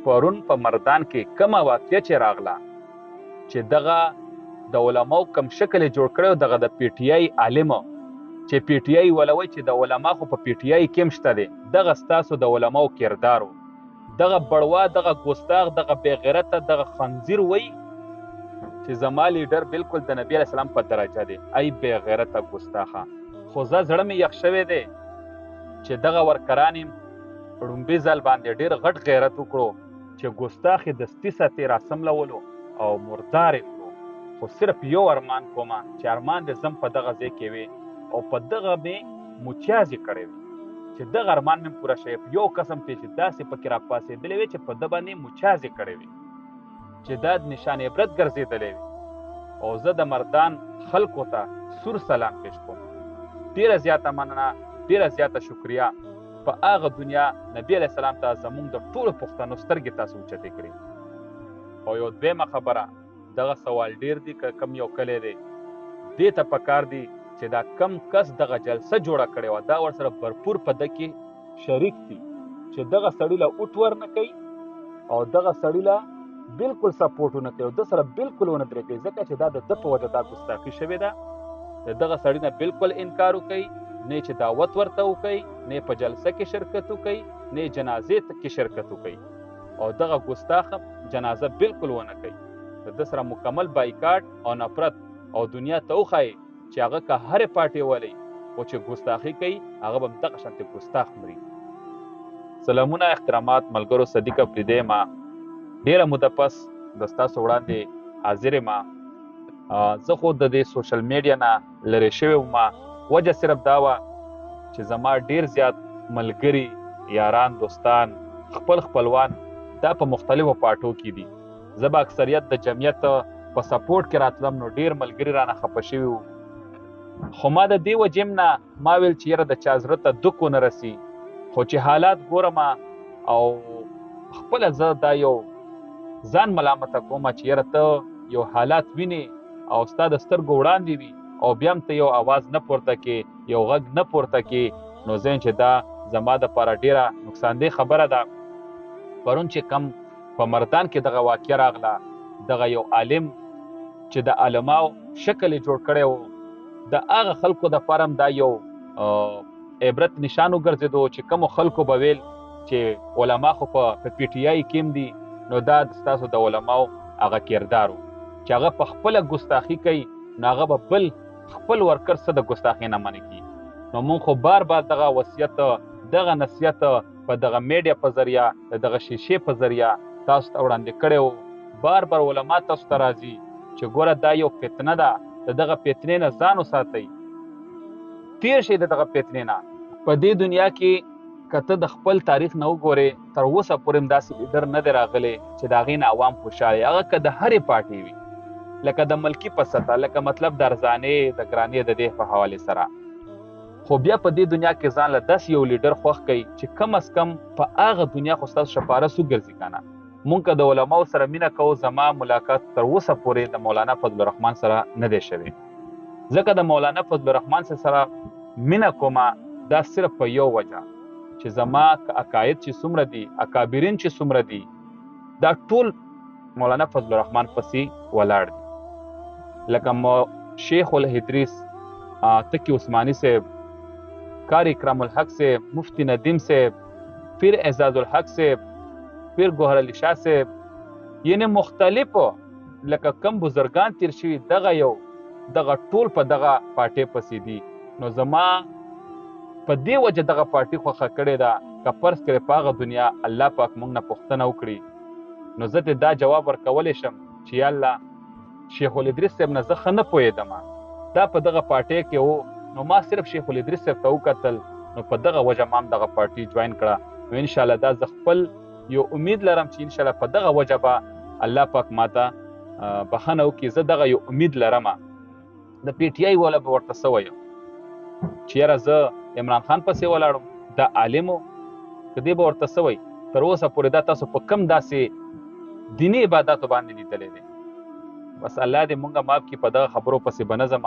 پرون په مردان کې کومه واقعه چې راغله چې دغه د علماو کم شکل جوړ کړی دغه د پی ټی آی عالم چې پی ټی آی ولوي چې د علما خو په پی ټی آی کې هم شته دی، دغه ستاسو د علماو کردار و، دغه بړوا، دغه ګستاخ، دغه بې غیرته، دغه خنزیر وی چې زما لیډر بالکل د نبی علیه السلام په درجه دی. ای بې غیرته ګستاخه، خو زړه مې یخ شوی دی چې دغه ورکران یې ړومبي ځل باندې ډېر غټ غیرت وکړو چې ګستاخ یې دستي ساتې راسملولو او مردار یې کړو. خو صرف یو ارمان کومه چې ارمان دې زم په دغه ځای کې وي او په دغه مې مچازې کړی وي چې دغه ارمان مې پوره شوی. یو قسم ته چې داسې پکې راپاسېدلی وي چې په ده باندې مچازې کړی وي چې دا نشان عبرت ګرځېدلی وي. او زه د مردان خلکو ته سور سلام پیش کوم. ډېره زیاته مننه، ډېره زیاته شکریه. په هغه دنیا نبی علیه السلام ته زموږ د ټولو پښتنو سترګې تاسو اوچتې کړي. او یو دویمه خبره، دغه سوال ډېر دی که کم یو کلی دی، دې ته پکار دی چې دا کم کس دغه جلسه جوړه کړې وه دا ورسره بھرپور په ده کې شریک دي چې دغه سړي له اوټ ور نه کوي او دغه سړي له بالکل سپورټ ونه کوي او ده سره بالکل ونه درېږي، ځکه چې دا د ده په وجه دا ګستاخي شوې ده. د دغه سړي نه بالکل انکار وکوي، نه چې دعوت ورته وکوي، نه په جلسه کې شرکت وکوي، نه جنازې کې شرکت وکوي او دغه ګستاخ جنازه بالکل ونه کوي. د ده سره مکمل بایکاټ او نفرت او دنیا ته وښایي چې هغه که هرې پارټۍ ولي خو چې ګستاخي کوي هغه به همدغه شانتې ګستاخ مري. سلامونه، احترامات ملګرو، صدیق افریدی ما ډېره موده پس د ستاسو وړاندې حاضر یم. زه خو د دې سوشل میډیا نه لرې شوی وم. وجه صرف دا وه چې زما ډېر زیات ملګري، یاران، دوستان، خپل خپلوان دا په مختلفو پارټو کې دي. زه به اکثریت د جمعیت په سپورټ کې راتلم نو ډېر ملګري رانه خفه شوي وو. خو ما د دې وجې نه ما ویل چې یاره د چا زړه ته دک ونه رسي، خو چې حالات ګورم او خپله زه دا یو ځان ملامته کوم چې یاره ته یو حالات وینې او ستا د سترګو وړاندې وي او بیا هم ته یو اواز نه پورته کې، یو غږ نه پورته کې، نو زه چې دا زما دپاره ډېره نقصاندې خبره ده. پرون چې کم په مردان کې دغه واقعه راغله، دغه یو عالم چې د علماو شکل یې جوړ کړی و، د هغه خلکو دپاره هم دا یو عبرت نشان وګرځېدو چې کومو خلکو به ویل چې علما خو په پی ټي آی کې هم دي، نو دا ستاسو د علماو هغه کردار و چې هغه په خپله ګستاخي کوي، نو هغه به بل خپل ورکر څه د ګستاخۍ نه منع کړي. نو مونږ خو بار بار دغه وصیت، دغه نصیحت په دغه میډیا په ذریعه، د دغه شیشې په ذریعه تاسو ته وړاندې کړی و. بار بار علما تاسو ته راځي چې ګوره دا یو فتنه ده، د دغه فتنې نه ځان وساتئ، تیر شئ د دغه فتنې نه. په دې دنیا کې که ته د خپل تاریخ نه وګورې، تر اوسه پورې هم داسې لیډر نه دی راغلی چې د هغې نه عوام خوشحاله، هغه که د هرې پارټۍ وي، لکه د ملکي په سطح، لکه مطلب د ارزانې د ګرانې د دې په حوالې سره. خو بیا په دې دنیا کې ځان له داسې یو لیډر خوښ کوي چې کم از کم په هغه دنیا خو ستاسو شپارس وګرځي که نه. مونږ که د علماو سره مینه کوو، زما ملاقات تر اوسه پورې د مولانا فضل الرحمن سره نه دی شوی. ځکه د مولانا فضل الرحمن سره مینه کومه دا صرف په یو وجه چې زما عقاید چې څومره دي، اکابرین چې څومره دي، دا ټول مولانا فضل الرحمن پسې ولاړ دي. لکه شیخ الحدریس، تقی عثمانی صاحب، قاری اکرام الحق صاحب، مفتی ندیم صاحب، پیر اعزاز الحق صاحب، پیر گوهر علی شاه صاحب، یعنی مختلفو لکه کم بزرگان تیر شوي، دغه یو دغه ټول په دغه پارټۍ پسې دي. نو زما په دې وجه دغه پارټۍ خوښه کړې ده. که فرض کړې په هغه دنیا الله پاک موږ نه پوښتنه وکړي، نو زه ته دا جواب ورکولی شم چې یا الله شیخ الادریس صاحب نه زه ښه نه پوهېدم، دا په دغه پارټۍ کې و، نو ما صرف شیخ الادریس صاحب ته وکتل، نو په دغه وجه ما هم دغه پارټۍ جوین کړه. نو انشاءالله دا زه خپل یو امید لرم چې انشاءالله په دغه وجه به الله پاک ماته بخښنه وکړي. زه دغه یو امید لرم. د پی ټي آی والا به ورته څه ویم چې یاره زه عمران خان پسې ولاړم، دا عالم و، که دې به ورته څه وایي تر اوسه پورې دا تاسو په کم داسې دیني عباداتو باندې لیدلی دی. بس الله دې مونږه معاف کړي، په دغه خبرو پسې به نه ځم.